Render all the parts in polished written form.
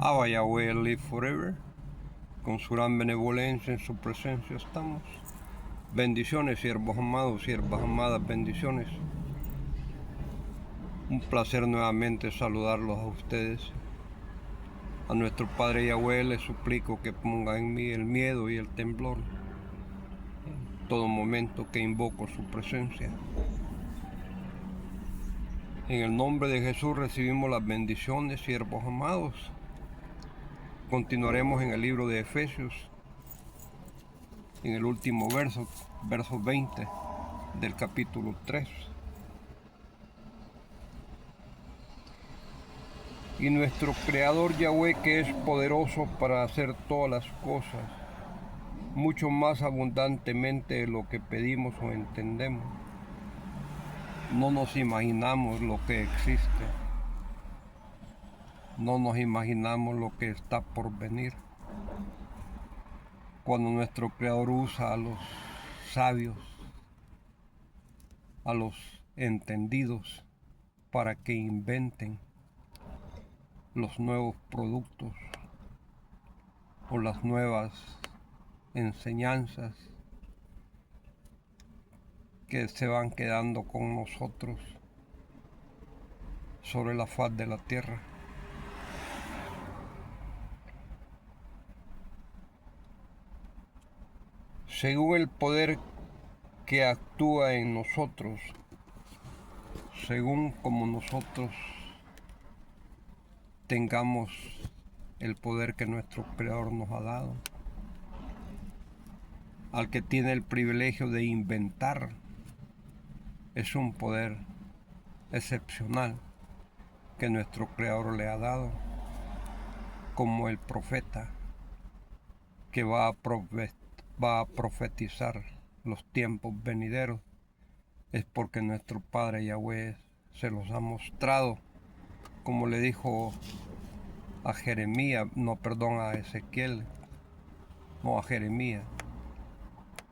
Abba Yahweh live forever. Con su gran benevolencia en su presencia estamos. Bendiciones, siervos amados, siervas amadas, bendiciones. Un placer nuevamente saludarlos a ustedes. A nuestro Padre Yahweh le suplico que ponga en mí el miedo y el temblor en todo momento que invoco su presencia. En el nombre de Jesús recibimos las bendiciones, siervos amados. Continuaremos en el libro de Efesios, en el último verso 20 del capítulo 3. Y nuestro Creador Yahweh, que es poderoso para hacer todas las cosas, mucho más abundantemente de lo que pedimos o entendemos. No nos imaginamos lo que existe. No nos imaginamos lo que está por venir. Cuando nuestro Creador usa a los sabios, a los entendidos, para que inventen los nuevos productos o las nuevas enseñanzas que se van quedando con nosotros sobre la faz de la tierra. Según el poder que actúa en nosotros, según como nosotros tengamos el poder que nuestro Creador nos ha dado, al que tiene el privilegio de inventar, es un poder excepcional que nuestro Creador le ha dado, como el profeta que va a profetizar los tiempos venideros. Es porque nuestro Padre Yahweh se los ha mostrado, como le dijo a a Ezequiel, a Jeremías: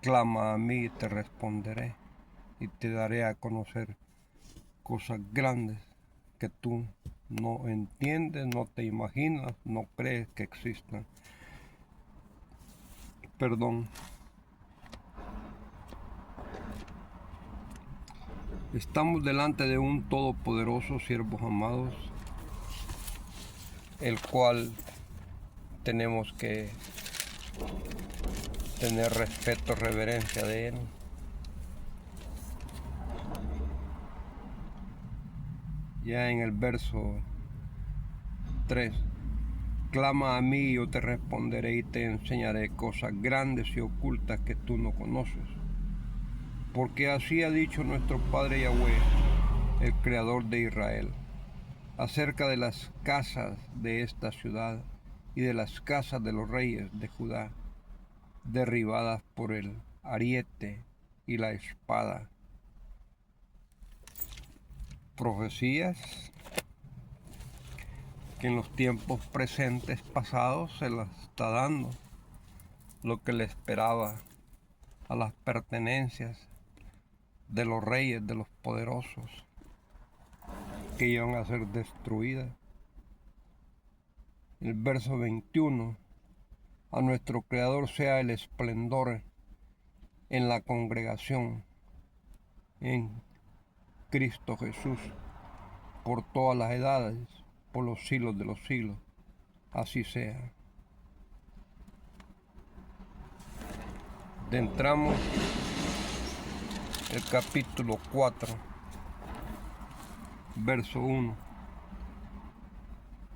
clama a mí y te responderé, y te daré a conocer cosas grandes que tú no entiendes, no te imaginas, no crees que existan. Estamos delante de un todopoderoso, siervos amados, el cual tenemos que tener respeto, reverencia de él. Ya en el verso 3, clama a mí y yo te responderé y te enseñaré cosas grandes y ocultas que tú no conoces. Porque así ha dicho nuestro Padre Yahweh, el Creador de Israel, acerca de las casas de esta ciudad y de las casas de los reyes de Judá, derribadas por el ariete y la espada. Profecías que en los tiempos presentes pasados se las está dando, lo que le esperaba a las pertenencias de los reyes, de los poderosos, que iban a ser destruidas. El verso 21, a nuestro Creador sea el esplendor en la congregación, en Cristo Jesús, por todas las edades, por los siglos de los siglos. Así sea. Entramos el capítulo 4, verso 1.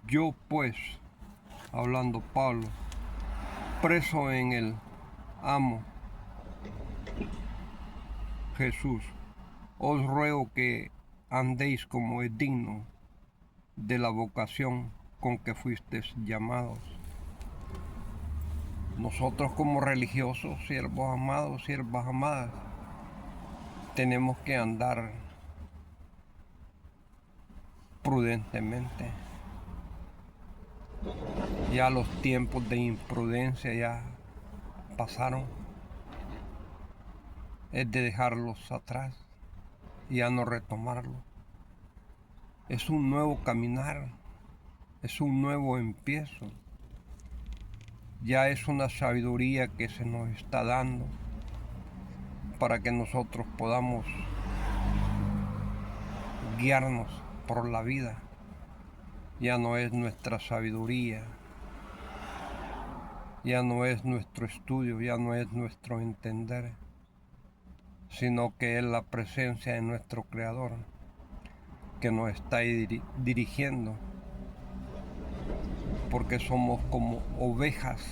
Yo pues, hablando Pablo, preso en el amo Jesús, os ruego que andéis como es digno de la vocación con que fuisteis llamados. Nosotros como religiosos, siervos amados, siervas amadas, tenemos que andar prudentemente. Ya los tiempos de imprudencia ya pasaron. Es de dejarlos atrás y ya no retomarlos. Es un nuevo caminar. es un nuevo empiezo. Ya es una sabiduría que se nos está dando para que nosotros podamos guiarnos por la vida. Ya no es nuestra sabiduría, ya no es nuestro estudio, ya no es nuestro entender, sino que es la presencia de nuestro Creador que nos está dirigiendo, porque somos como ovejas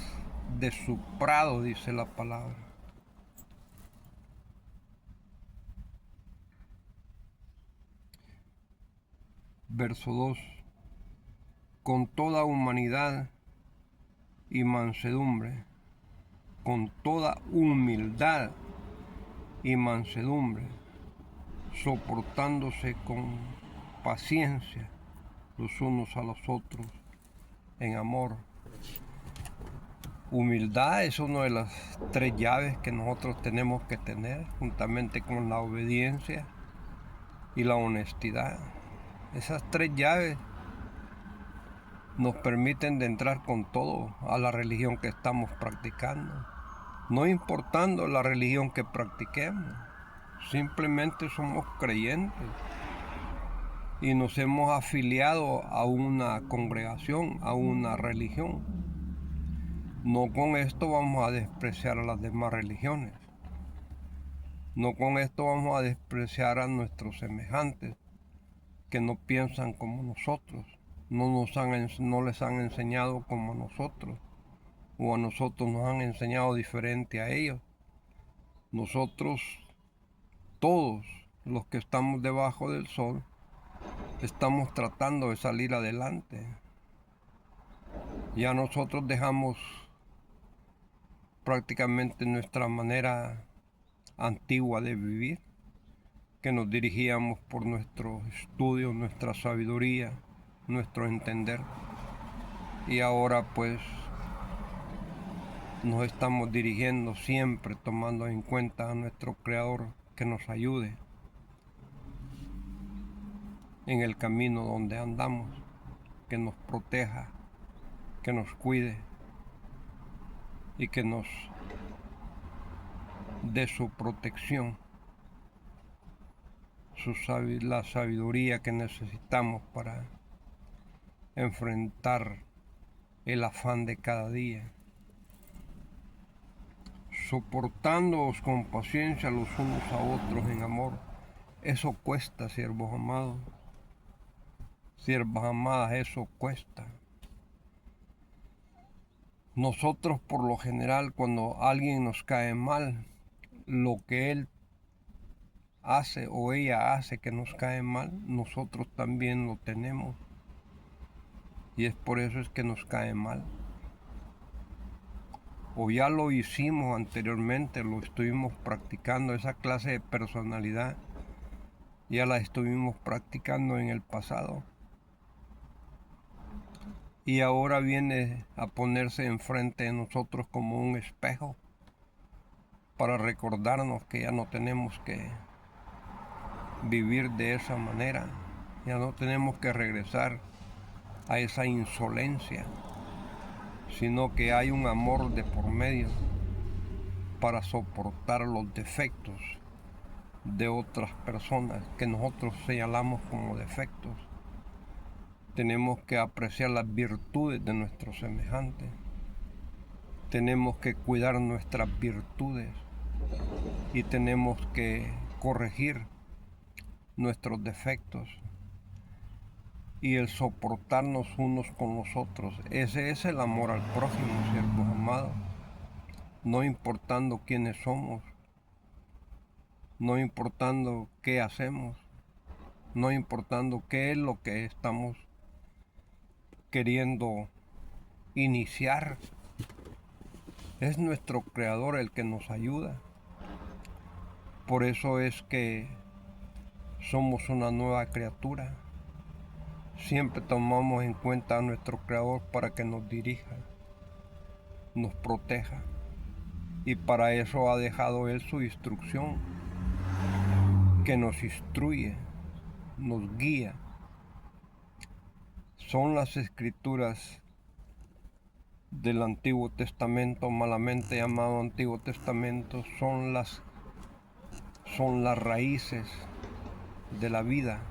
de su prado, dice la palabra. Verso 2. Con toda humanidad y mansedumbre, con toda humildad y mansedumbre, soportándose con paciencia los unos a los otros en amor. Humildad es una de las 3 llaves que nosotros tenemos que tener, juntamente con la obediencia y la honestidad. Esas 3 llaves nos permiten de entrar con todo a la religión que estamos practicando, no importando la religión que practiquemos. Simplemente somos creyentes y nos hemos afiliado a una congregación, a una religión. No con esto vamos a despreciar a las demás religiones. No con esto vamos a despreciar a nuestros semejantes que no piensan como nosotros, no les han enseñado como a nosotros, o a nosotros nos han enseñado diferente a ellos. Nosotros, todos los que estamos debajo del sol, estamos tratando de salir adelante. Ya nosotros dejamos prácticamente nuestra manera antigua de vivir, que nos dirigíamos por nuestros estudios, nuestra sabiduría, nuestro entender. Y ahora pues nos estamos dirigiendo siempre tomando en cuenta a nuestro Creador que nos ayude en el camino donde andamos, que nos proteja, que nos cuide y que nos dé su protección, la sabiduría que necesitamos para enfrentar el afán de cada día. Soportándoos con paciencia los unos a otros en amor. Eso cuesta, siervos amados. Siervas amadas, eso cuesta. Nosotros por lo general cuando alguien nos cae mal, lo que él hace o ella hace que nos cae mal, nosotros también lo tenemos. Y es por eso es que nos cae mal. O ya lo hicimos anteriormente, lo estuvimos practicando, esa clase de personalidad ya la estuvimos practicando en el pasado. Y ahora viene a ponerse enfrente de nosotros como un espejo para recordarnos que ya no tenemos que vivir de esa manera, ya no tenemos que regresar a esa insolencia, sino que hay un amor de por medio para soportar los defectos de otras personas que nosotros señalamos como defectos. Tenemos que apreciar las virtudes de nuestros semejantes. Tenemos que cuidar nuestras virtudes y tenemos que corregir nuestros defectos y el soportarnos unos con los otros. Ese es el amor al prójimo, siervos amados. No importando quiénes somos, no importando qué hacemos, no importando qué es lo que estamos queriendo iniciar. Es nuestro Creador el que nos ayuda. Por eso es que somos una nueva criatura. Siempre tomamos en cuenta a nuestro Creador para que nos dirija, nos proteja. Y para eso ha dejado Él su instrucción, que nos instruye, nos guía. Son las escrituras del Antiguo Testamento, malamente llamado Antiguo Testamento, son las raíces de la vida,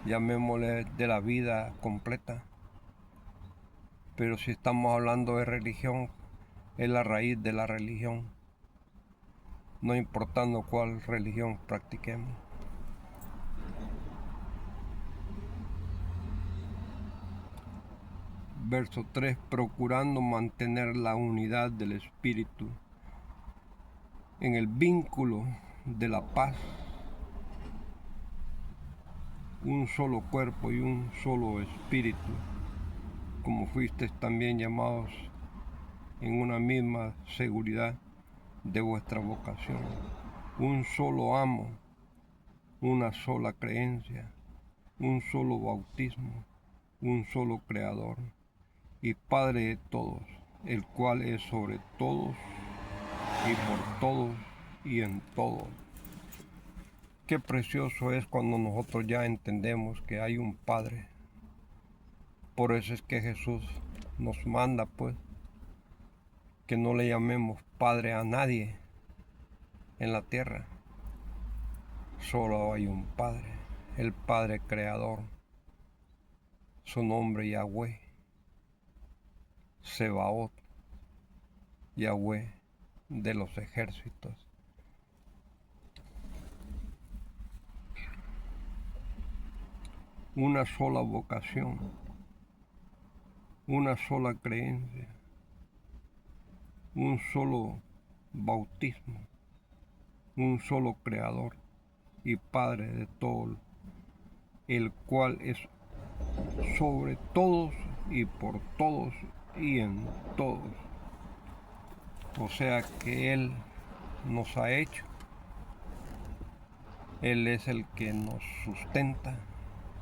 llamémosle de la vida completa. Pero si estamos hablando de religión, es la raíz de la religión, no importando cuál religión practiquemos. Verso 3, procurando mantener la unidad del Espíritu en el vínculo de la paz, un solo cuerpo y un solo espíritu, como fuisteis también llamados en una misma seguridad de vuestra vocación, un solo amo, una sola creencia, un solo bautismo, un solo Creador y Padre de todos, el cual es sobre todos y por todos y en todos. Qué precioso es cuando nosotros ya entendemos que hay un Padre. Por eso es que Jesús nos manda, pues, que no le llamemos Padre a nadie en la tierra. Solo hay un Padre, el Padre Creador. Su nombre Yahweh, Sebaot, Yahweh de los ejércitos. Una sola vocación, una sola creencia, un solo bautismo, un solo Creador y Padre de todo, el cual es sobre todos y por todos y en todos. O sea que Él nos ha hecho, Él es el que nos sustenta,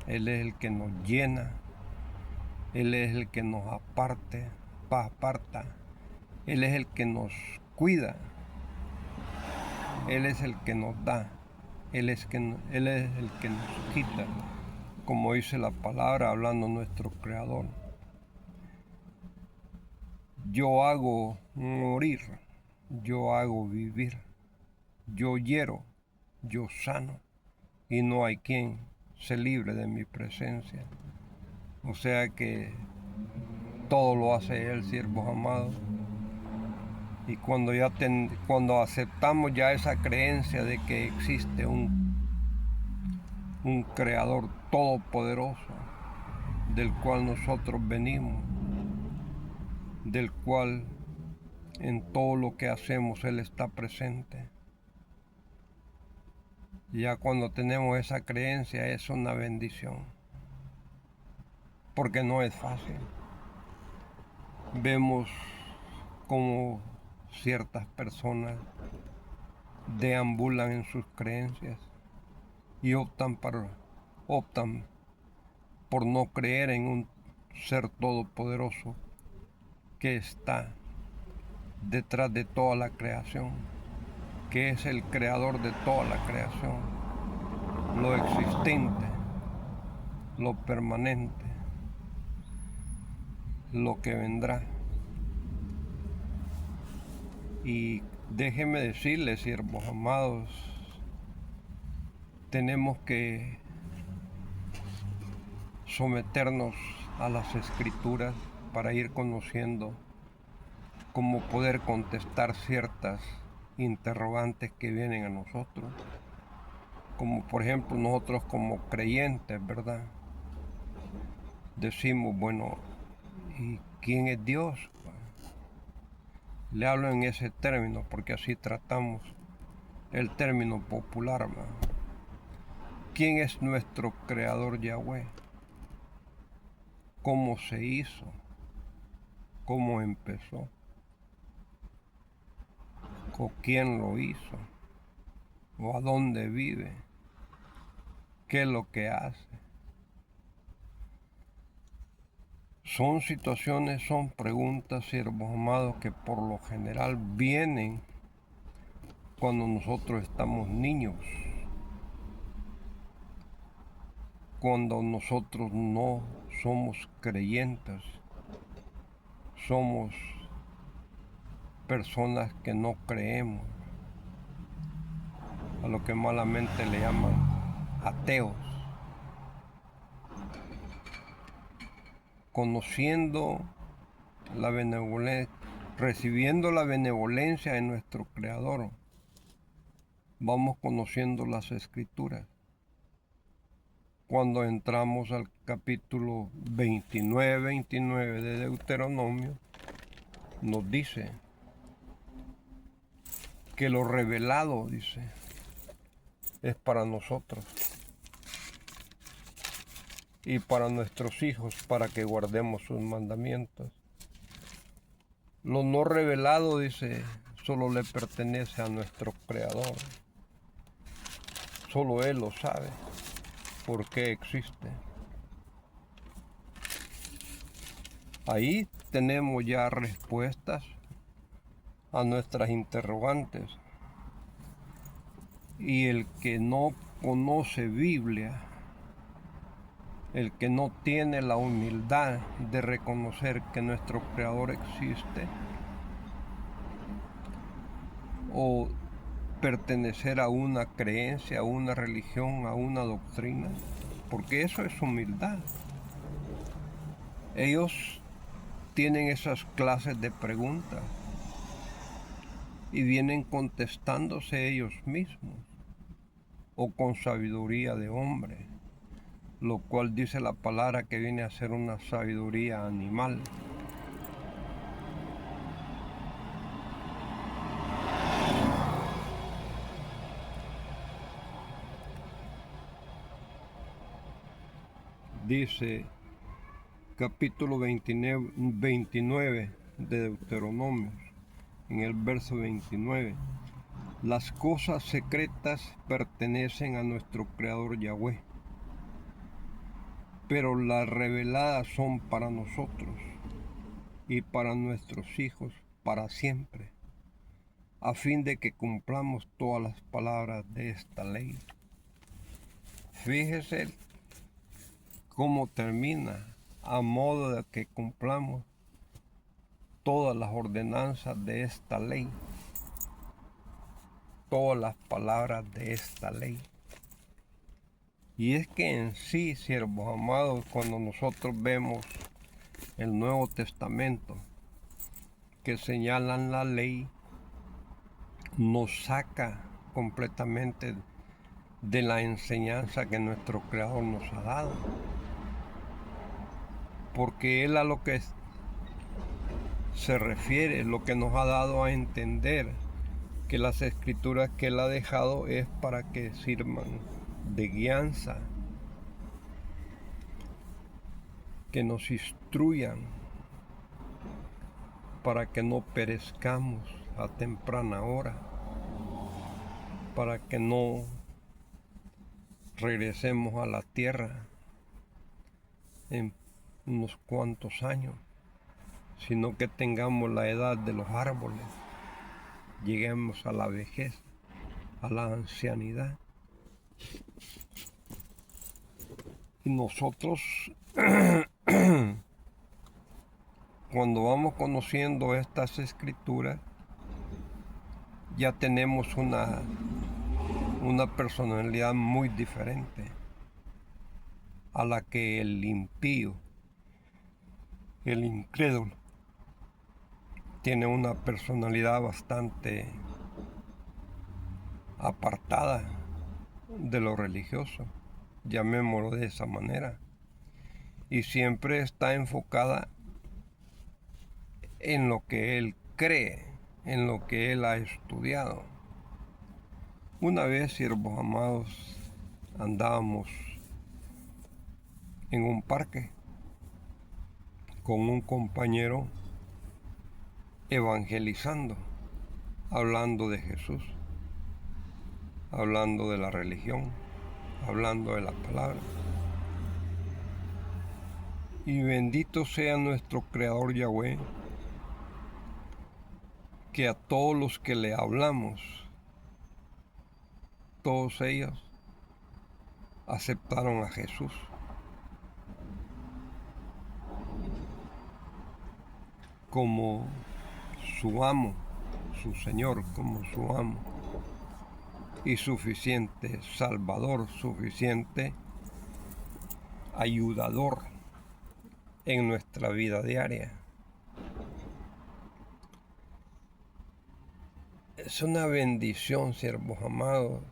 Él es el que nos llena, Él es el que nos aparta, Él es el que nos cuida, Él es el que nos da, Él es el que nos quita, como dice la palabra hablando nuestro Creador. Yo hago morir, yo hago vivir, yo hiero, yo sano, y no hay quien se libre de mi presencia. O sea que todo lo hace Él, siervos amados. Y cuando aceptamos ya esa creencia de que existe un Creador todopoderoso, del cual nosotros venimos, del cual en todo lo que hacemos Él está presente. Ya cuando tenemos esa creencia es una bendición, porque no es fácil. Vemos como ciertas personas deambulan en sus creencias y optan por no creer en un ser todopoderoso que está detrás de toda la creación, que es el creador de toda la creación, lo existente, lo permanente, lo que vendrá. Y déjeme decirles, siervos amados, tenemos que someternos a las escrituras para ir conociendo cómo poder contestar ciertas interrogantes que vienen a nosotros. Como por ejemplo nosotros como creyentes, ¿verdad? Decimos, bueno, ¿y quién es Dios? Le hablo en ese término porque así tratamos el término popular, ¿verdad? ¿Quién es nuestro Creador Yahweh? ¿Cómo se hizo? ¿Cómo empezó? ¿Con quién lo hizo? ¿O a dónde vive? ¿Qué es lo que hace? Son situaciones, son preguntas, siervos amados, que por lo general vienen cuando nosotros estamos niños. cuando nosotros no somos creyentes, somos personas que no creemos, a lo que malamente le llaman ateos, conociendo la benevolencia, recibiendo la benevolencia de nuestro Creador, vamos conociendo las Escrituras. Cuando entramos al capítulo 29 de Deuteronomio, nos dice que lo revelado, dice, es para nosotros y para nuestros hijos, para que guardemos sus mandamientos. Lo no revelado, dice, solo le pertenece a nuestro Creador. Solo Él lo sabe por qué existe. Ahí tenemos ya respuestas a nuestras interrogantes. Y el que no conoce Biblia, el que no tiene la humildad de reconocer que nuestro Creador existe, o pertenecer a una creencia, a una religión, a una doctrina, porque eso es humildad. Ellos tienen esas clases de preguntas y vienen contestándose ellos mismos o con sabiduría de hombre, lo cual dice la palabra que viene a ser una sabiduría animal. Dice capítulo 29 de Deuteronomio, en el verso 29, las cosas secretas pertenecen a nuestro Creador Yahweh, pero las reveladas son para nosotros y para nuestros hijos para siempre, a fin de que cumplamos todas las palabras de esta ley. Fíjese cómo termina, a modo de que cumplamos todas las ordenanzas de esta ley, todas las palabras de esta ley. Y es que en sí, siervos amados, cuando nosotros vemos el Nuevo Testamento que señalan la ley, nos saca completamente de la enseñanza que nuestro Creador nos ha dado. Porque Él a lo que se refiere, lo que nos ha dado a entender, que las escrituras que Él ha dejado es para que sirvan de guianza, que nos instruyan, para que no perezcamos a temprana hora, para que no regresemos a la tierra en unos cuantos años, sino que tengamos la edad de los árboles, lleguemos a la vejez, a la ancianidad. Y nosotros, cuando vamos conociendo estas escrituras, ya tenemos una personalidad muy diferente a la que el impío, el incrédulo, tiene una personalidad bastante apartada de lo religioso, llamémoslo de esa manera, y siempre está enfocada en lo que él cree, en lo que él ha estudiado. Una vez, siervos amados, andábamos en un parque con un compañero evangelizando, hablando de Jesús, hablando de la religión, hablando de la palabra. Y bendito sea nuestro Creador Yahweh, que a todos los que le hablamos, todos ellos aceptaron a Jesús como su amo, su Señor, como su amo y suficiente Salvador, suficiente ayudador en nuestra vida diaria. Es una bendición, siervos amados.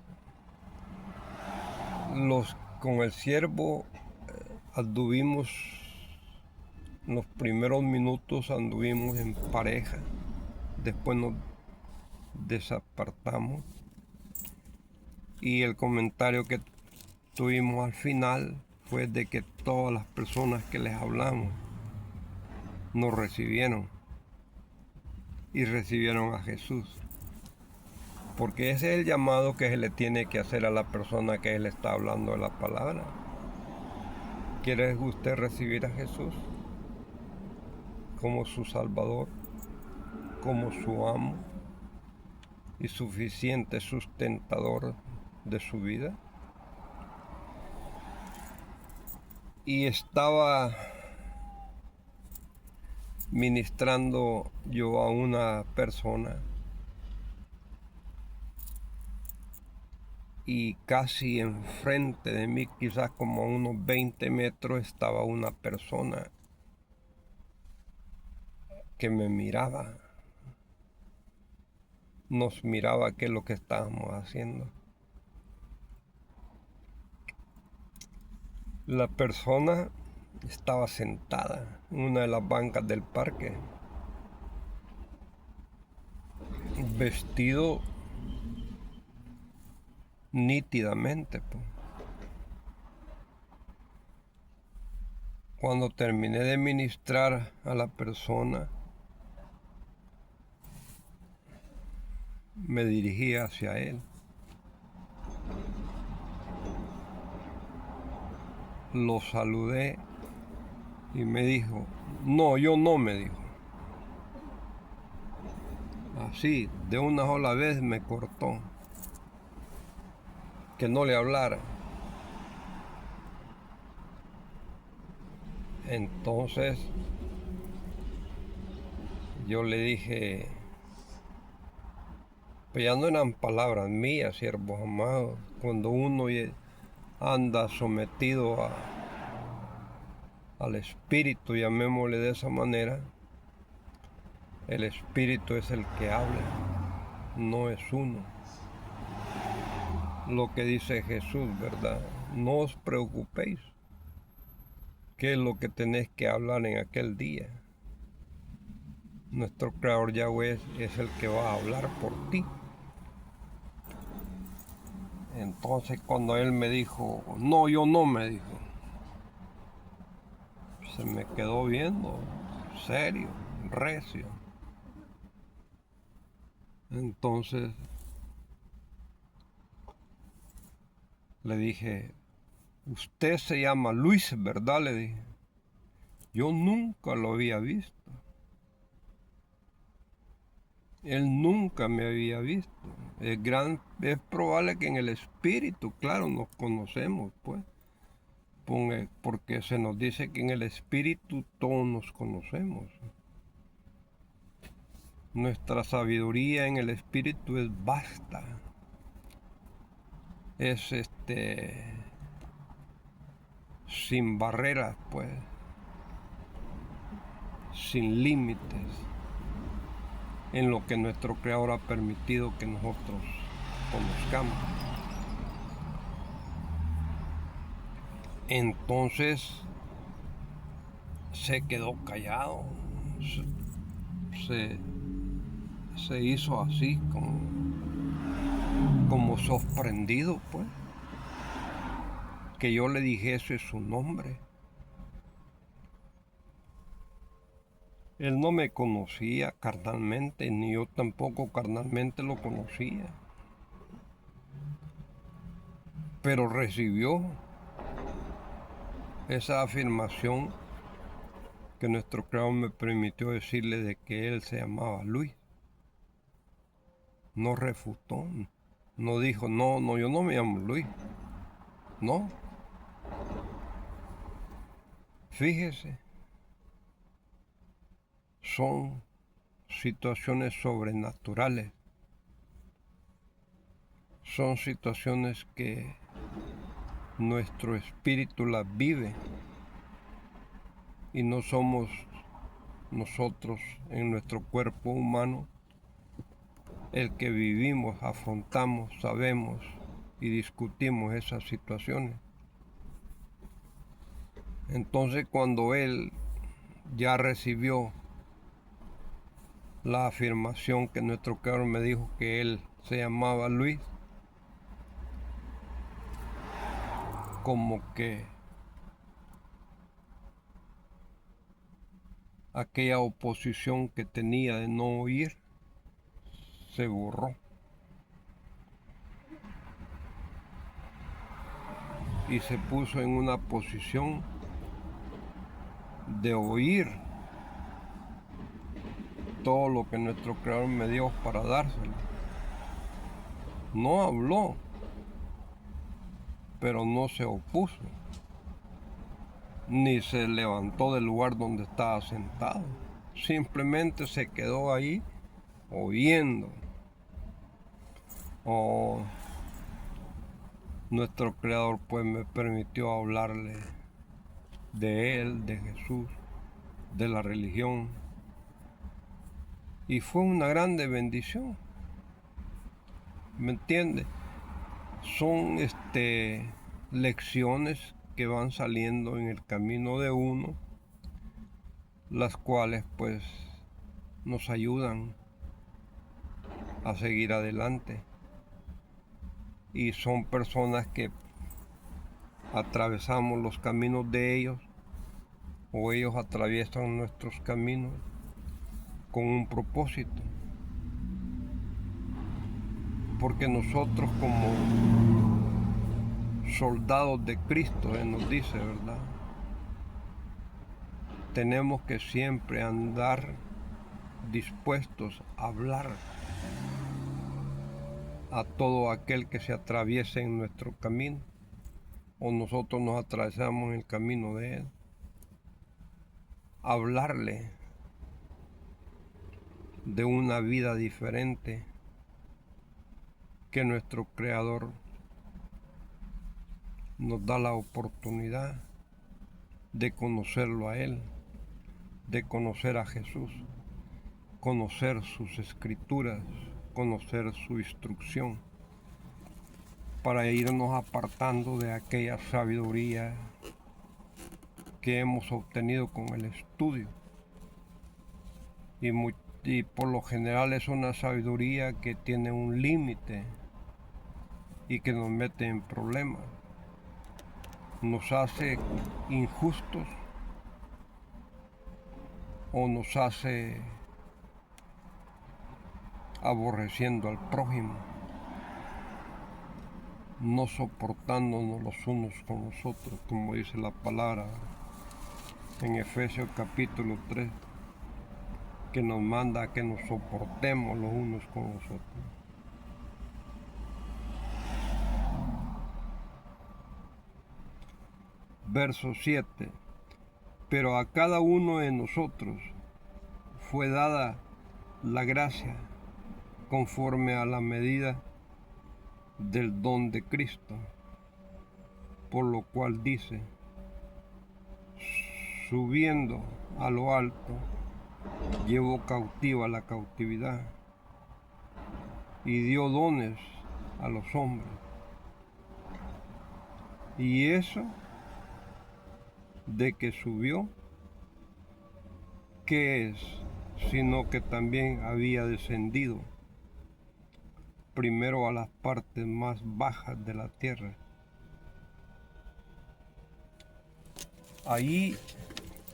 Con el siervo anduvimos, los primeros minutos anduvimos en pareja, después nos desapartamos y el comentario que tuvimos al final fue de que todas las personas que les hablamos nos recibieron y recibieron a Jesús, porque ese es el llamado que se le tiene que hacer a la persona que él está hablando de la palabra. ¿Quiere usted recibir a Jesús como su Salvador, como su amo y suficiente sustentador de su vida? Y estaba ministrando yo a una persona y casi enfrente de mí, quizás como a unos 20 metros, estaba una persona que me miraba, nos miraba qué es lo que estábamos haciendo. La persona estaba sentada en una de las bancas del parque, vestido nítidamente, pues. Cuando terminé de ministrar a la persona, me dirigí hacia él. Lo saludé y me dijo, no, yo no, me dijo. Así, de una sola vez me cortó, que no le hablara. Entonces yo le dije, pues ya no eran palabras mías, siervos amados, cuando uno anda sometido al espíritu, llamémosle de esa manera, el espíritu es el que habla, no es uno. Lo que dice Jesús, ¿verdad? No os preocupéis, qué es lo que tenéis que hablar en aquel día. Nuestro Creador Yahweh es el que va a hablar por ti. Entonces cuando él me dijo, no, yo no, me dijo, se me quedó viendo, serio, recio. Entonces le dije, usted se llama Luis, ¿verdad? Le dije, yo nunca lo había visto. Él nunca me había visto. Es probable que en el espíritu, claro, nos conocemos, pues. Porque se nos dice que en el espíritu todos nos conocemos. Nuestra sabiduría en el espíritu es vasta. Es sin barreras, pues. Sin límites. En lo que nuestro Creador ha permitido que nosotros conozcamos. Entonces se quedó callado, se hizo así como sorprendido, pues, que yo le dijese su nombre. Él no me conocía carnalmente, ni yo tampoco carnalmente lo conocía, pero recibió esa afirmación que nuestro Creador me permitió decirle de que él se llamaba Luis. No refutó, no dijo, no, yo no me llamo Luis. No, Fíjese, son situaciones sobrenaturales, son situaciones que nuestro espíritu las vive y no somos nosotros en nuestro cuerpo humano el que vivimos, afrontamos, sabemos y discutimos esas situaciones. Entonces, cuando él ya recibió la afirmación que nuestro Creador me dijo que él se llamaba Luis, como que aquella oposición que tenía de no oír se borró y se puso en una posición de oír todo lo que nuestro Creador me dio para dárselo. No habló, pero no se opuso, ni se levantó del lugar donde estaba sentado. Simplemente se quedó ahí oyendo. Oh, nuestro Creador pues me permitió hablarle de Él, de Jesús, de la religión. Y fue una grande bendición. ¿Me entiende? Son lecciones que van saliendo en el camino de uno, las cuales pues nos ayudan a seguir adelante. Y son personas que atravesamos los caminos de ellos o ellos atraviesan nuestros caminos con un propósito. Porque nosotros como soldados de Cristo, Él nos dice, ¿verdad? Tenemos que siempre andar dispuestos a hablar a todo aquel que se atraviese en nuestro camino o nosotros nos atravesamos en el camino de Él. Hablarle de una vida diferente que nuestro Creador nos da la oportunidad de conocerlo a Él, de conocer a Jesús, conocer sus escrituras, conocer su instrucción, para irnos apartando de aquella sabiduría que hemos obtenido con el estudio. Y por lo general es una sabiduría que tiene un límite y que nos mete en problemas. Nos hace injustos o nos hace aborreciendo al prójimo, no soportándonos los unos con los otros, como dice la palabra en Efesios capítulo 3, que nos manda a que nos soportemos los unos con los otros. Verso 7. Pero a cada uno de nosotros fue dada la gracia conforme a la medida del don de Cristo, por lo cual dice, subiendo a lo alto, llevó cautiva la cautividad y dio dones a los hombres. Y eso de que subió, ¿qué es? Sino que también había descendido primero a las partes más bajas de la tierra. Ahí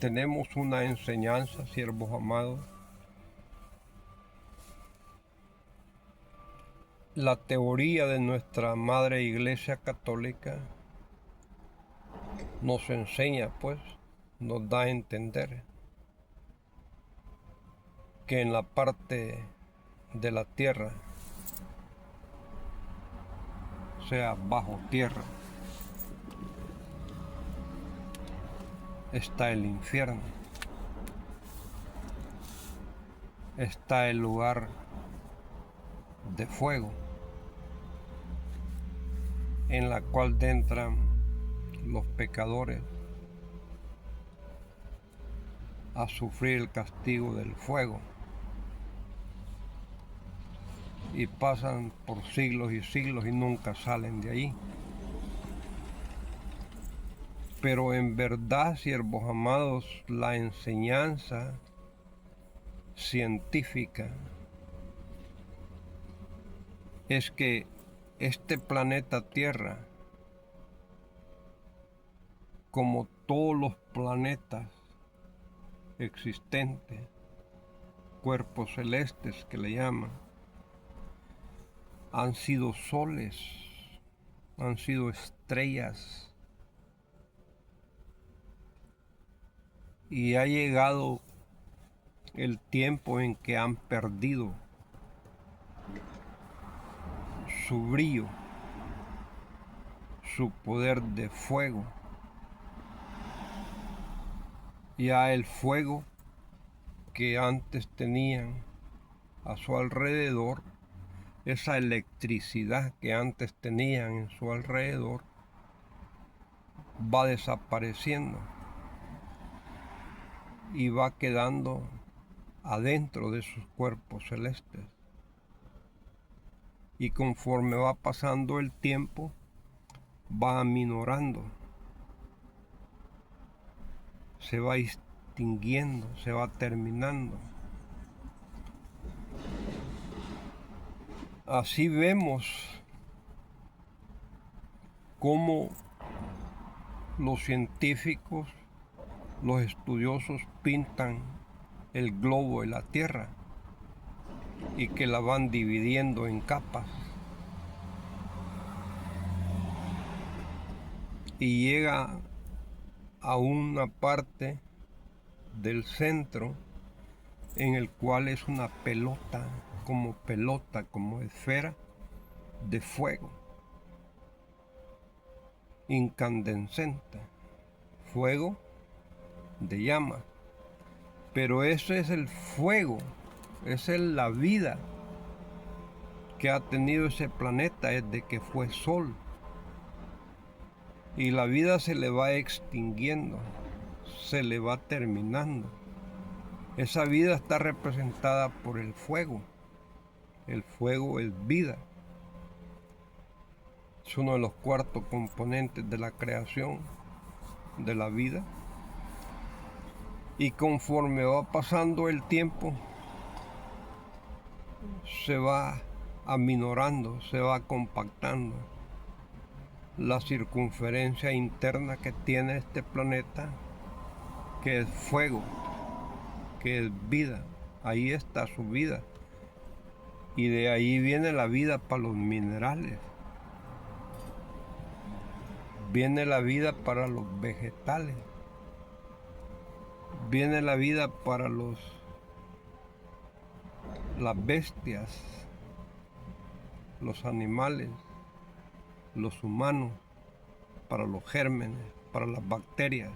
tenemos una enseñanza, siervos amados. La teoría de nuestra Madre Iglesia Católica nos enseña, pues, nos da a entender que en la parte de la tierra, sea bajo tierra, está el infierno, está el lugar de fuego, en la cual entran los pecadores a sufrir el castigo del fuego y pasan por siglos y siglos y nunca salen de ahí. Pero en verdad, siervos amados, la enseñanza científica es que este planeta Tierra, como todos los planetas existentes, cuerpos celestes que le llaman, han sido soles, han sido estrellas, y ha llegado el tiempo en que han perdido su brillo, su poder de fuego. Ya el fuego que antes tenían a su alrededor, esa electricidad que antes tenían en su alrededor, va desapareciendo y va quedando adentro de sus cuerpos celestes. Y conforme va pasando el tiempo, va aminorando, se va extinguiendo, se va terminando. Así vemos cómo los científicos, los estudiosos pintan el globo de la Tierra y que la van dividiendo en capas. Y llega a una parte del centro en el cual es una pelota, como esfera de fuego incandescente, fuego de llama. Pero ese es el fuego, esa es la vida que ha tenido ese planeta desde que fue sol. Y la vida se le va extinguiendo, se le va terminando. Esa vida está representada por el fuego. El fuego es vida. Es uno de los cuartos componentes de la creación, de la vida. Y conforme va pasando el tiempo, se va aminorando, se va compactando. La circunferencia interna que tiene este planeta, que es fuego, que es vida. Ahí está su vida. Y de ahí viene la vida para los minerales. Viene la vida para los vegetales. Viene la vida para las bestias, los animales, los humanos, para los gérmenes, para las bacterias.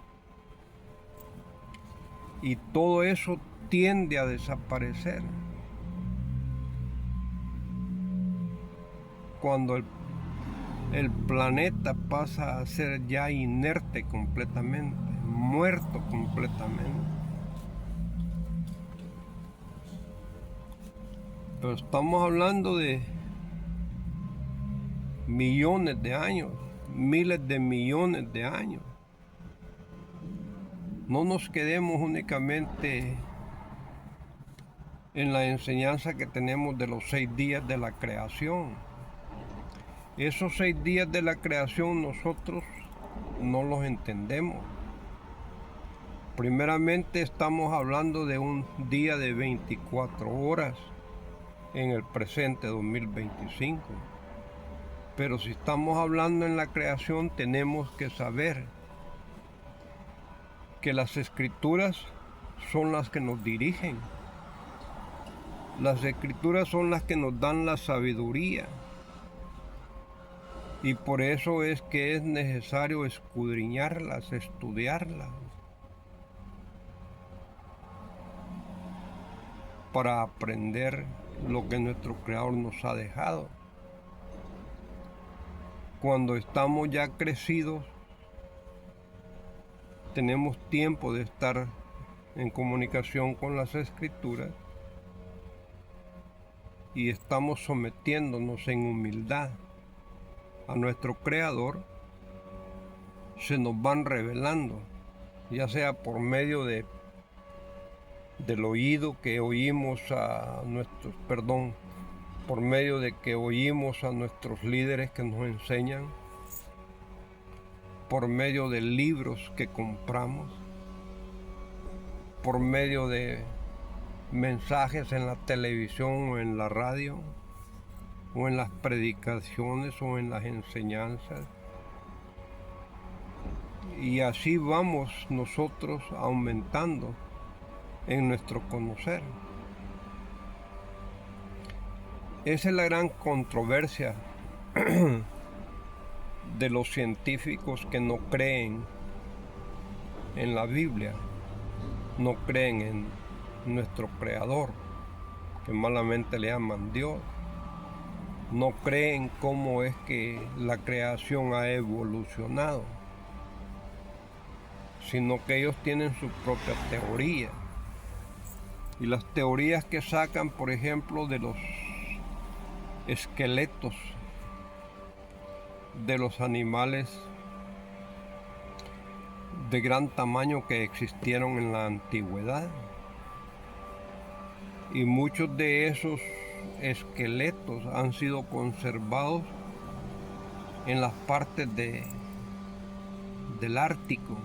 Y todo eso tiende a desaparecer cuando el planeta pasa a ser ya inerte completamente, muerto completamente. Pero estamos hablando de millones de años, miles de millones de años. No nos quedemos únicamente en la enseñanza que tenemos de los 6 días de la creación. Esos 6 días de la creación nosotros no los entendemos. Primeramente estamos hablando de un día de 24 horas en el presente 2025. Pero si estamos hablando en la creación, tenemos que saber que las escrituras son las que nos dirigen. Las escrituras son las que nos dan la sabiduría. Y por eso es que es necesario escudriñarlas, estudiarlas, para aprender lo que nuestro Creador nos ha dejado. Cuando estamos ya crecidos, tenemos tiempo de estar en comunicación con las Escrituras y estamos sometiéndonos en humildad a nuestro Creador, se nos van revelando, ya sea por medio del oído que oímos por medio de que oímos a nuestros líderes que nos enseñan, por medio de libros que compramos, por medio de mensajes en la televisión o en la radio, o en las predicaciones o en las enseñanzas. Y así vamos nosotros aumentando en nuestro conocer. Esa es la gran controversia de los científicos que no creen en la Biblia, no creen en nuestro Creador, que malamente le llaman Dios, no creen cómo es que la creación ha evolucionado, sino que ellos tienen sus propias teorías. Y las teorías que sacan, por ejemplo, de los esqueletos de los animales de gran tamaño que existieron en la antigüedad. Y muchos de esos esqueletos han sido conservados en las partes del Ártico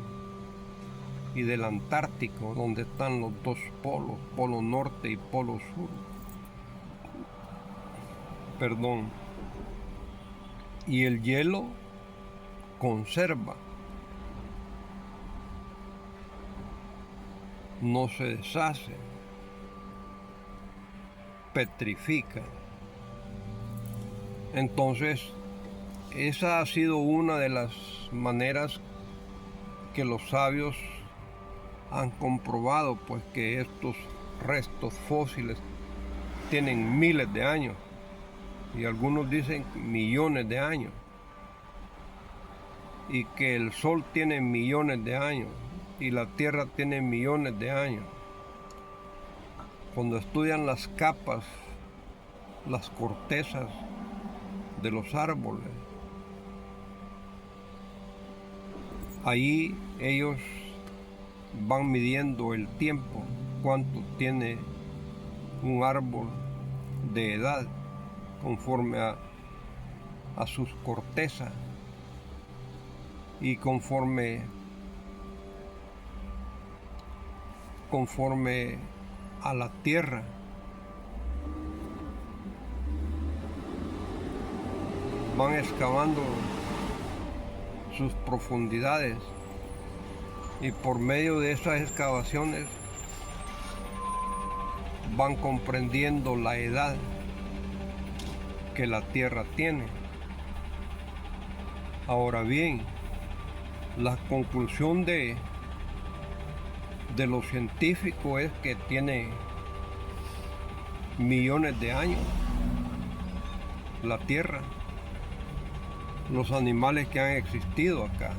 y del Antártico, donde están los dos polos, polo norte y polo sur. Y el hielo conserva, no se deshace, petrifica. Entonces, esa ha sido una de las maneras que los sabios han comprobado, pues, que estos restos fósiles tienen miles de años, y algunos dicen millones de años, y que el Sol tiene millones de años, y la Tierra tiene millones de años. Cuando estudian las capas, las cortezas de los árboles, ahí ellos van midiendo el tiempo, cuánto tiene un árbol de edad conforme a sus cortezas, y conforme a la tierra. Van excavando sus profundidades, y por medio de esas excavaciones van comprendiendo la edad que la tierra tiene. Ahora bien, la conclusión de los científicos es que tiene millones de años la tierra, los animales que han existido acá,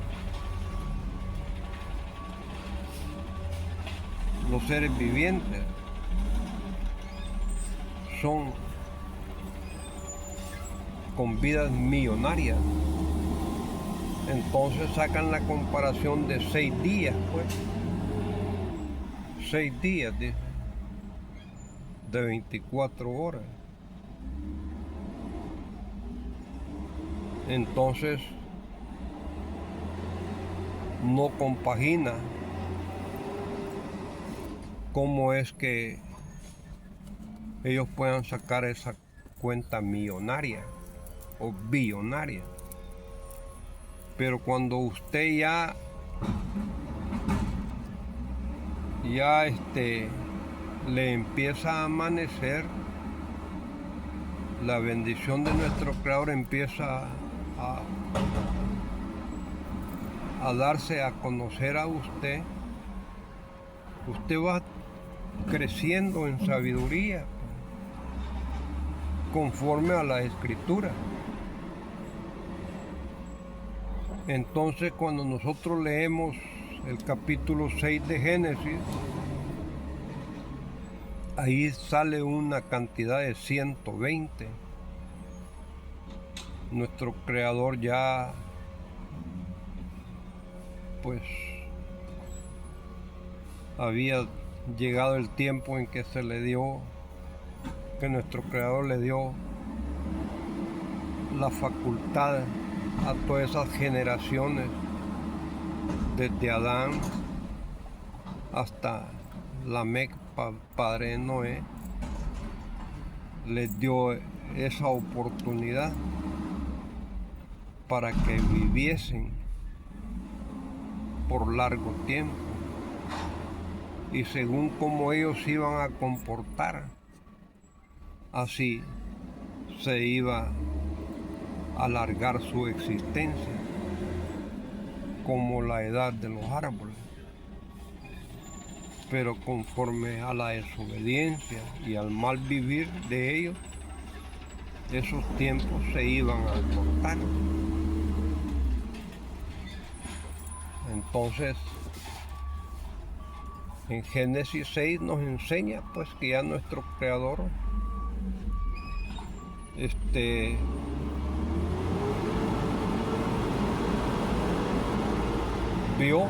los seres vivientes son con vidas millonarias. Entonces sacan la comparación de 6 días, pues. 6 días de 24 horas. Entonces no compagina cómo es que ellos puedan sacar esa cuenta millonaria o billonaria. Pero cuando usted ya le empieza a amanecer, la bendición de nuestro Creador empieza a darse a conocer a usted. Usted va creciendo en sabiduría conforme a la Escritura. Entonces, cuando nosotros leemos el capítulo 6 de Génesis, ahí sale una cantidad de 120. Nuestro Creador ya, pues, había llegado el tiempo en que que nuestro Creador le dio la facultad a todas esas generaciones, desde Adán hasta Lamec, padre de Noé, les dio esa oportunidad para que viviesen por largo tiempo, y según cómo ellos se iban a comportar, así se iba a alargar su existencia, como la edad de los árboles. Pero conforme a la desobediencia y al mal vivir de ellos, esos tiempos se iban a acortar. Entonces, en Génesis 6 nos enseña pues que ya nuestro Creador vio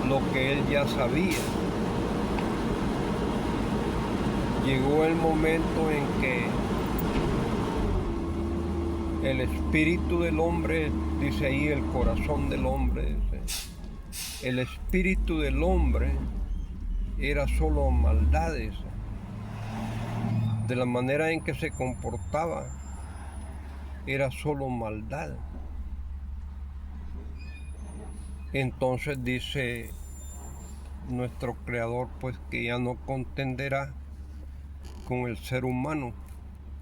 lo que él ya sabía. Llegó el momento en que el espíritu del hombre, dice ahí el corazón del hombre, dice, el espíritu del hombre era solo maldades. De la manera en que se comportaba, era solo maldad. Entonces dice nuestro Creador pues que ya no contenderá con el ser humano,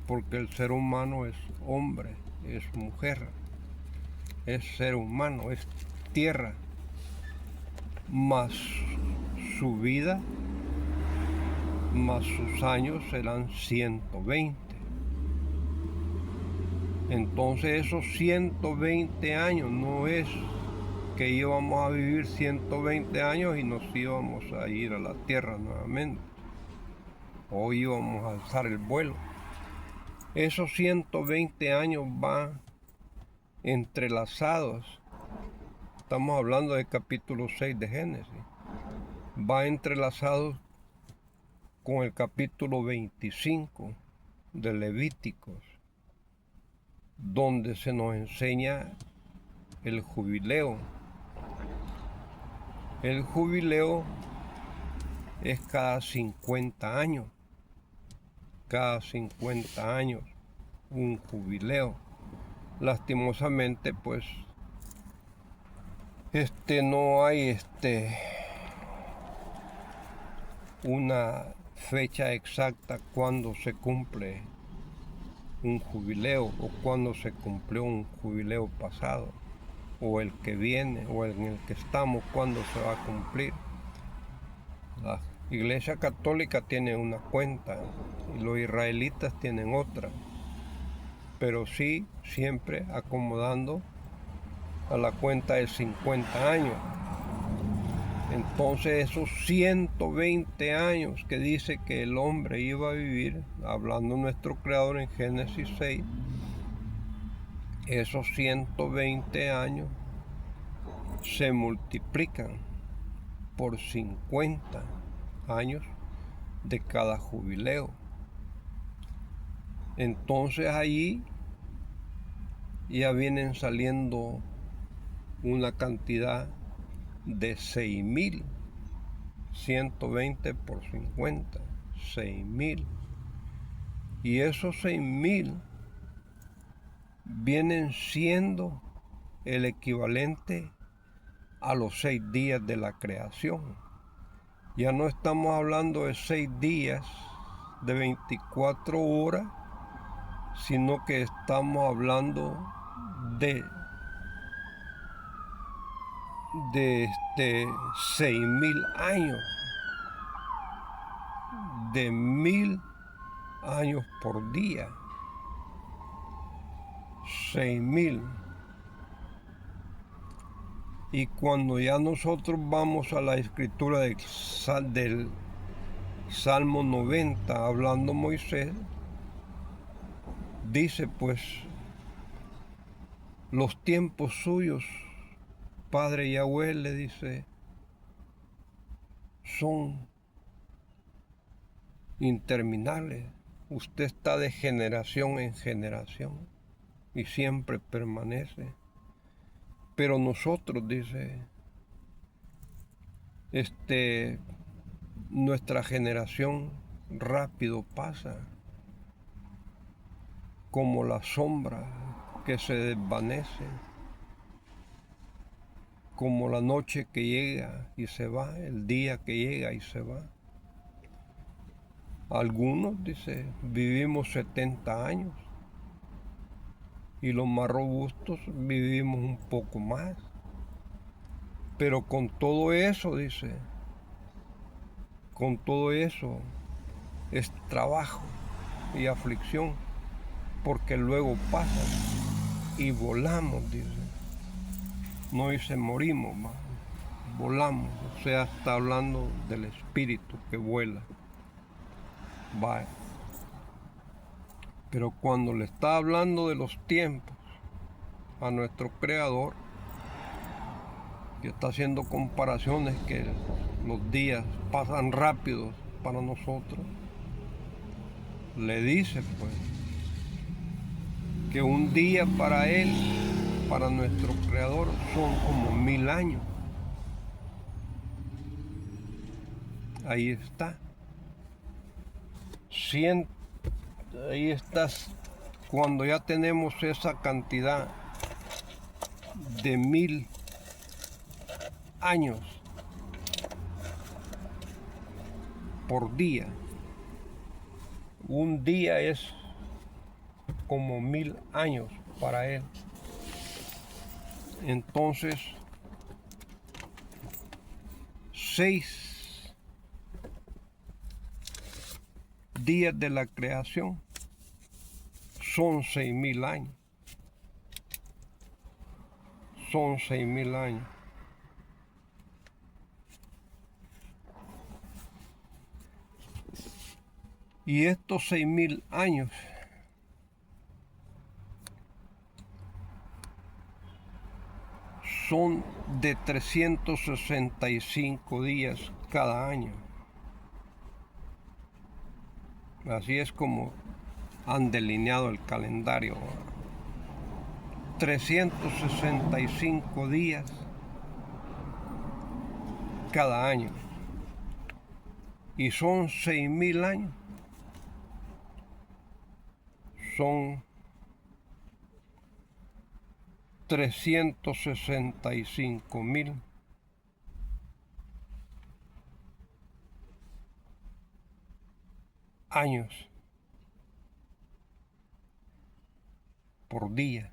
porque el ser humano es hombre, es mujer, es ser humano, es tierra, más su vida, más sus años serán 120. Entonces esos 120 años no es que íbamos a vivir 120 años y nos íbamos a ir a la tierra nuevamente, o íbamos a alzar el vuelo. Esos 120 años van entrelazados. Estamos hablando del capítulo 6 de Génesis. Va entrelazados con el capítulo 25 de Levíticos, donde se nos enseña el jubileo. El jubileo es cada 50 años. Cada 50 años un jubileo. Lastimosamente pues no hay una fecha exacta cuando se cumple un jubileo, o cuando se cumplió un jubileo pasado, o el que viene, o en el que estamos, cuando se va a cumplir. La Iglesia Católica tiene una cuenta y los israelitas tienen otra, pero sí siempre acomodando a la cuenta de 50 años. Entonces esos 120 años que dice que el hombre iba a vivir, hablando nuestro Creador en Génesis 6, esos 120 años se multiplican por 50 años de cada jubileo. Entonces allí ya vienen saliendo una cantidad de 6.000, 120 por 50, 6.000. Y esos 6.000 vienen siendo el equivalente a los 6 días de la creación. Ya no estamos hablando de 6 días de 24 horas, sino que estamos hablando de 6.000 años de 1000 años por día, 6000. Y cuando ya nosotros vamos a la escritura del Salmo 90, hablando Moisés, dice pues, los tiempos suyos, Padre Yahweh le dice, son interminables. Usted está de generación en generación y siempre permanece. Pero nosotros, dice, nuestra generación rápido pasa, como la sombra que se desvanece, como la noche que llega y se va, el día que llega y se va. Algunos, dice, vivimos 70 años y los más robustos vivimos un poco más. Pero con todo eso, dice, con todo eso es trabajo y aflicción, porque luego pasa y volamos, dice. No dice morimos, volamos. O sea, está hablando del espíritu que vuela. Vaya. Pero cuando le está hablando de los tiempos a nuestro Creador, que está haciendo comparaciones que los días pasan rápidos para nosotros, le dice pues que un día para Él, para nuestro Creador, son como 1000 años. Ahí está. Ahí estás. Cuando ya tenemos esa cantidad de 1000 años por día, un día es como 1000 años para Él. Entonces, 6 días de la creación son 6000 años. Son 6000 años. Y estos 6000 años son de 365 días cada año. Así es como han delineado el calendario. 365 días cada año. Y son 6000 años. Son 365.000 años por día.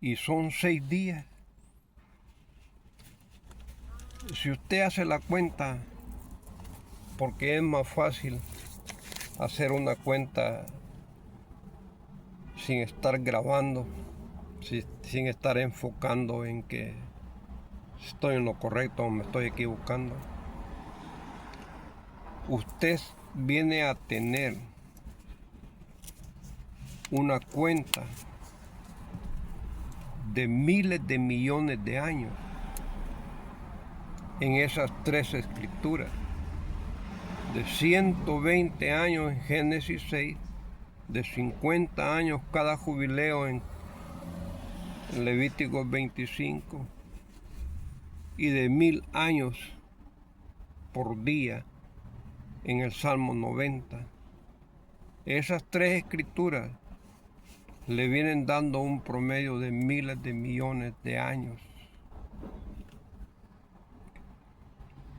Y son 6 días. Si usted hace la cuenta, porque es más fácil hacer una cuenta sin estar grabando, sin estar enfocando en que estoy en lo correcto o me estoy equivocando. Usted viene a tener una cuenta de miles de millones de años en esas 3 escrituras, de 120 años en Génesis 6, de 50 años cada jubileo en Levítico 25 y de 1000 años por día en el Salmo 90. Esas 3 escrituras le vienen dando un promedio de miles de millones de años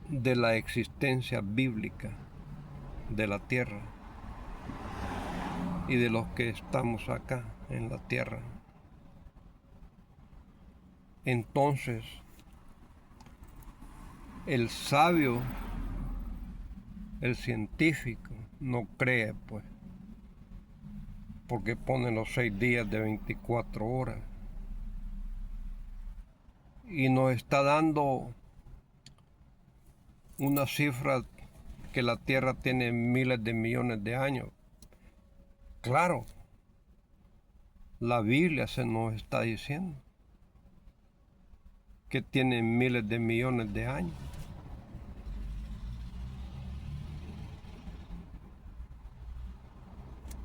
de la existencia bíblica de la tierra y de los que estamos acá en la tierra. Entonces, El sabio, el científico, no cree, pues, porque pone los 6 días de 24 horas. Y nos está dando una cifra que la Tierra tiene miles de millones de años. Claro, la Biblia se nos está diciendo que tiene miles de millones de años.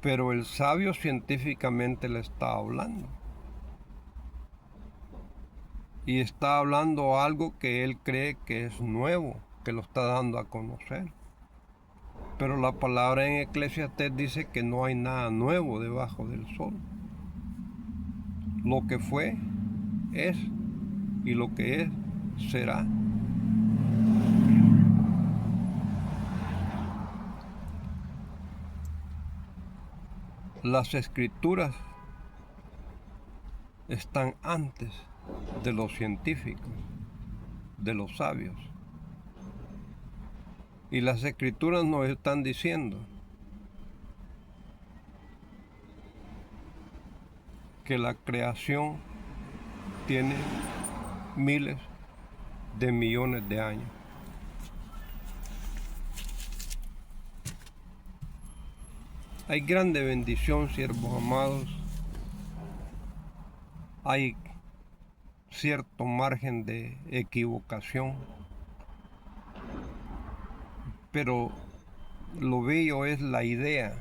Pero el sabio científicamente le está hablando. Y está hablando algo que él cree que es nuevo, que lo está dando a conocer. Pero la palabra en Eclesiastés dice que no hay nada nuevo debajo del sol. Lo que fue, es, y lo que es, será. Las escrituras están antes de los científicos, de los sabios. Y las escrituras nos están diciendo que la creación tiene miles de millones de años. Hay grande bendición, siervos amados. Hay cierto margen de equivocación, pero lo bello es la idea.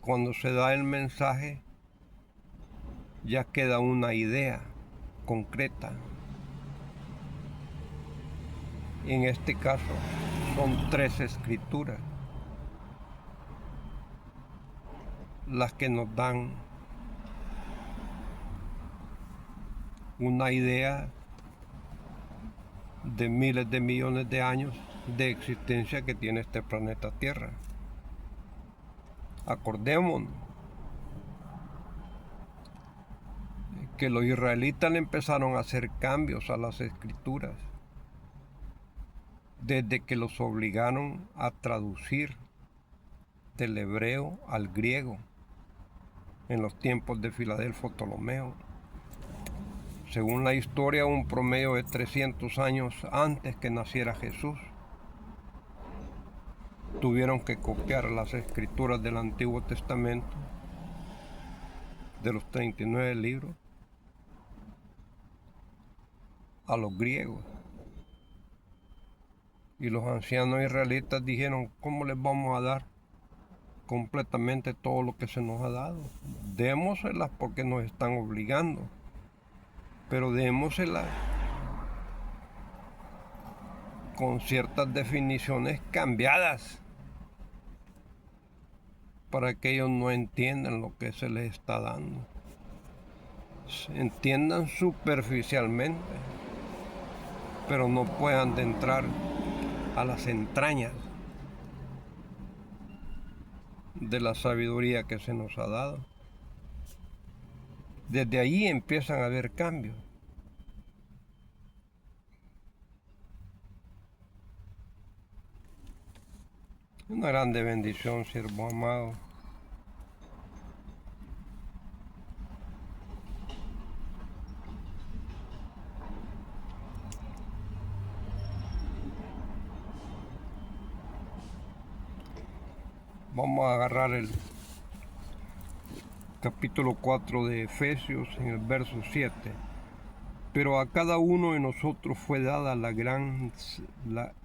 Cuando se da el mensaje, ya queda una idea concreta. En este caso, son 3 escrituras las que nos dan una idea de miles de millones de años de existencia que tiene este planeta Tierra. Acordémonos que los israelitas le empezaron a hacer cambios a las escrituras desde que los obligaron a traducir del hebreo al griego en los tiempos de Filadelfo Ptolomeo. Según la historia, un promedio de 300 años antes que naciera Jesús, tuvieron que copiar las escrituras del Antiguo Testamento, de los 39 libros, a los griegos. Y los ancianos israelitas dijeron, ¿cómo les vamos a dar completamente todo lo que se nos ha dado? Démoselas porque nos están obligando, pero démoselas con ciertas definiciones cambiadas para que ellos no entiendan lo que se les está dando. Entiendan superficialmente, pero no puedan entrar a las entrañas de la sabiduría que se nos ha dado. Desde ahí empiezan a haber cambios. Una grande bendición, siervo amado. Vamos a agarrar el capítulo 4 de Efesios en el verso 7. Pero a cada uno de nosotros fue dada la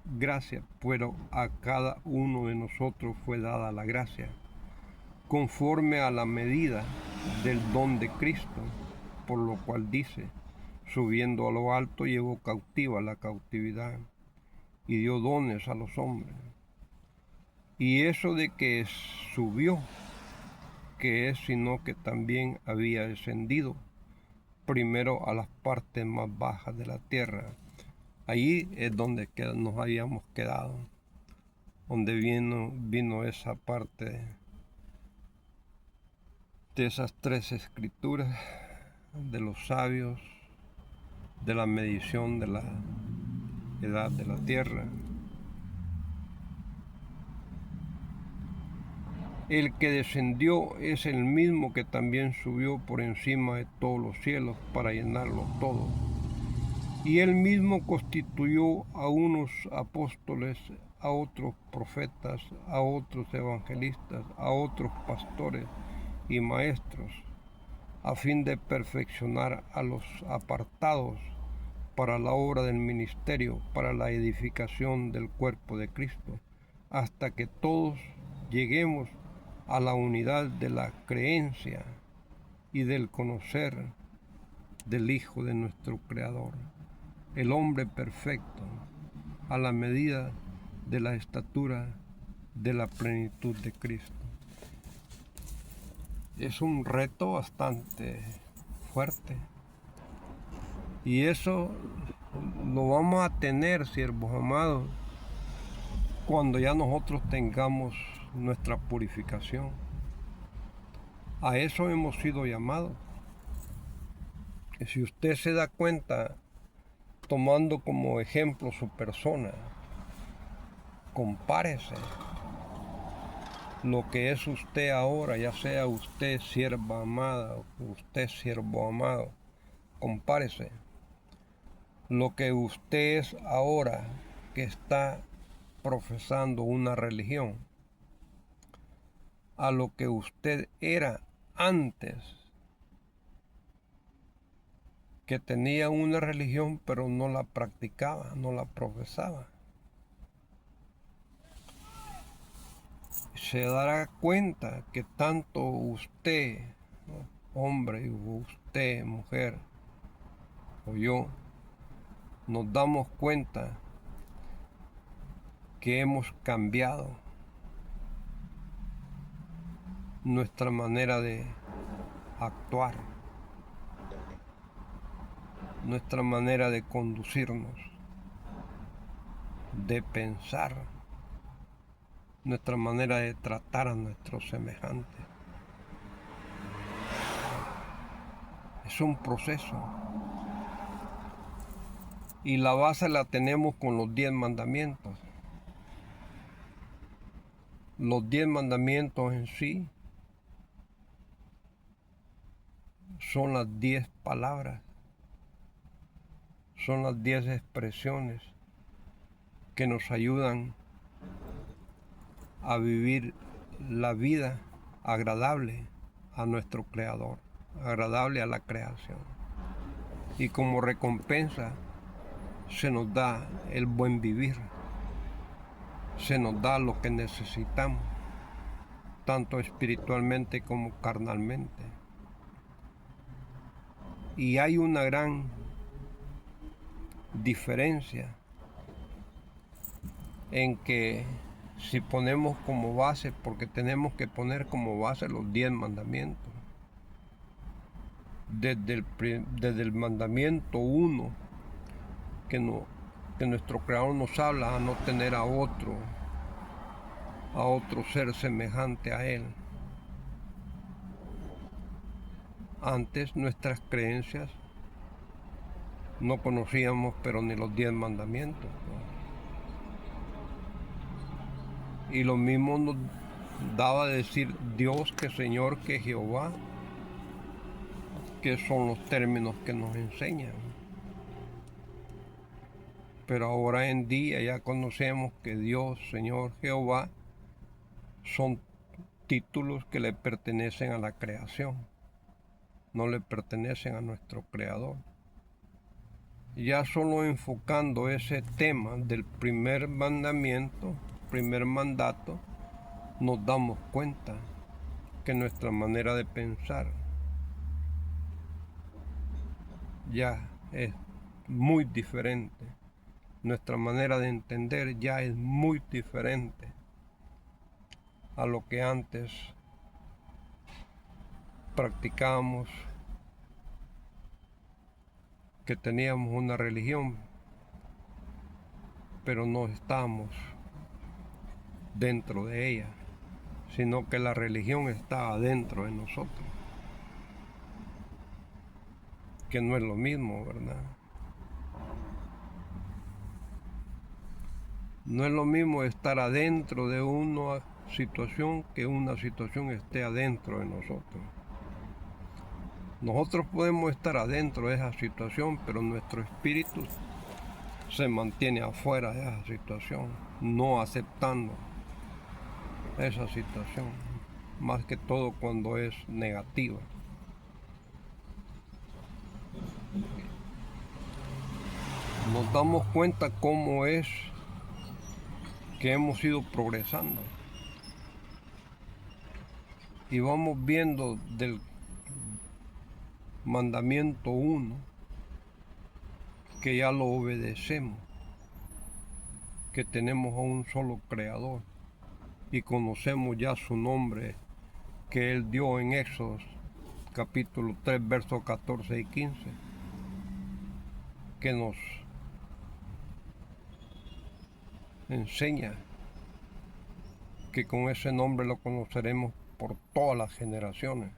gracia, pero a cada uno de nosotros fue dada la gracia, conforme a la medida del don de Cristo, por lo cual dice, subiendo a lo alto llevó cautiva la cautividad y dio dones a los hombres. Y eso de que subió, que es sino que también había descendido primero a las partes más bajas de la tierra. Allí es donde nos habíamos quedado, donde vino esa parte de esas 3 escrituras de los sabios, de la medición de la edad de la tierra. El que descendió es el mismo que también subió por encima de todos los cielos para llenarlo todo. Y él mismo constituyó a unos apóstoles, a otros profetas, a otros evangelistas, a otros pastores y maestros, a fin de perfeccionar a los apartados para la obra del ministerio, para la edificación del cuerpo de Cristo, hasta que todos lleguemos a la unidad de la creencia y del conocer del Hijo de nuestro Creador, el hombre perfecto, a la medida de la estatura de la plenitud de Cristo. Es un reto bastante fuerte. Y eso lo vamos a tener, siervos amados, cuando ya nosotros tengamos nuestra purificación. A eso hemos sido llamados. Y si usted se da cuenta, tomando como ejemplo su persona, compárese lo que es usted ahora, ya sea usted sierva amada o usted siervo amado, compárese lo que usted es ahora que está profesando una religión a lo que usted era antes, que tenía una religión pero no la practicaba, no la profesaba. Se dará cuenta que tanto usted, hombre, y usted, mujer, o yo, nos damos cuenta que hemos cambiado nuestra manera de actuar, nuestra manera de conducirnos, de pensar, nuestra manera de tratar a nuestros semejantes. Es un proceso. Y la base la tenemos con los 10 mandamientos. Los 10 mandamientos en sí son las 10 palabras, son las 10 expresiones que nos ayudan a vivir la vida agradable a nuestro Creador, agradable a la creación. Y como recompensa se nos da el buen vivir, se nos da lo que necesitamos, tanto espiritualmente como carnalmente. Y hay una gran diferencia en que si ponemos como base, porque tenemos que poner como base los 10 mandamientos, desde el mandamiento 1, que nuestro Creador nos habla a no tener a otro ser semejante a Él. Antes nuestras creencias no conocíamos pero ni los 10 mandamientos, ¿no? Y lo mismo nos daba a decir Dios, que Señor, que Jehová, que son los términos que nos enseñan. Pero ahora en día ya conocemos que Dios, Señor, Jehová son títulos que le pertenecen a la creación, no le pertenecen a nuestro Creador. Ya solo enfocando ese tema del primer mandamiento, primer mandato, nos damos cuenta que nuestra manera de pensar ya es muy diferente. Nuestra manera de entender ya es muy diferente a lo que antes practicábamos, que teníamos una religión, pero no estábamos dentro de ella, sino que la religión estaba dentro de nosotros, que no es lo mismo, ¿verdad? No es lo mismo estar adentro de una situación que una situación esté adentro de nosotros. Nosotros podemos estar adentro de esa situación, pero nuestro espíritu se mantiene afuera de esa situación, no aceptando esa situación, más que todo cuando es negativa. Nos damos cuenta cómo es que hemos ido progresando y vamos viendo del mandamiento 1 que ya lo obedecemos, que tenemos a un solo creador y conocemos ya su nombre que él dio en Éxodo capítulo 3 versos 14 y 15, que nos enseña que con ese nombre lo conoceremos por todas las generaciones.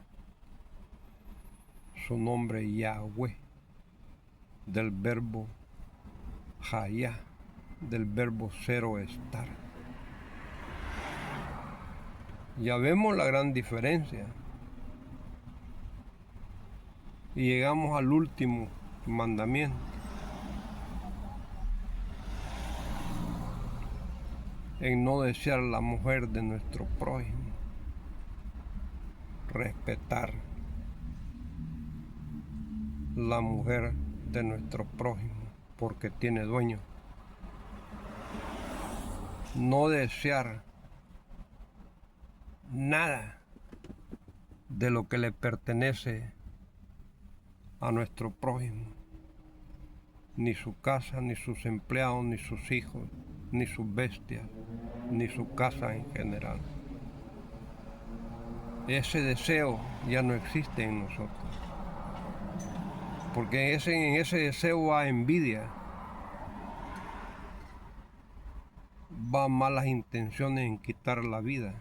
Su nombre Yahweh, del verbo Hayá, del verbo cero estar. Ya vemos la gran diferencia. Y llegamos al último mandamiento. En no desear la mujer de nuestro prójimo. Respetar la mujer de nuestro prójimo porque tiene dueño. No desear nada de lo que le pertenece a nuestro prójimo, ni su casa, ni sus empleados, ni sus hijos, ni sus bestias, ni su casa en general. Ese deseo ya no existe en nosotros, porque en ese deseo va envidia, va malas intenciones en quitar la vida,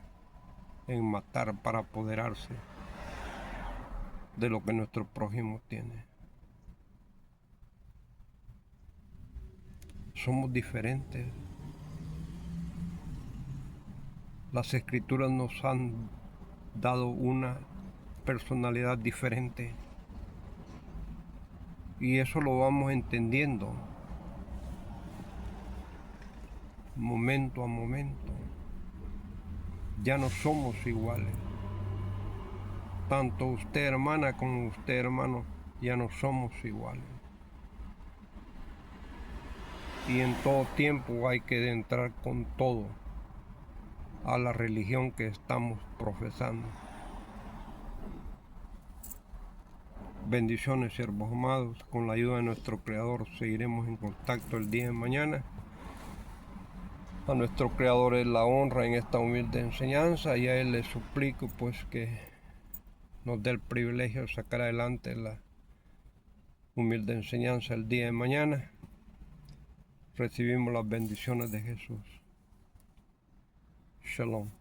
en matar para apoderarse de lo que nuestro prójimo tiene. Somos diferentes. Las escrituras nos han dado una personalidad diferente y eso lo vamos entendiendo momento a momento. Ya no somos iguales. Tanto usted hermana como usted hermano ya no somos iguales. Y en todo tiempo hay que entrar con todo a la religión que estamos profesando. Bendiciones, siervos amados. Con la ayuda de nuestro Creador seguiremos en contacto el día de mañana. A nuestro Creador es la honra en esta humilde enseñanza y a Él le suplico pues que nos dé el privilegio de sacar adelante la humilde enseñanza el día de mañana. Recibimos las bendiciones de Jesús. Shalom.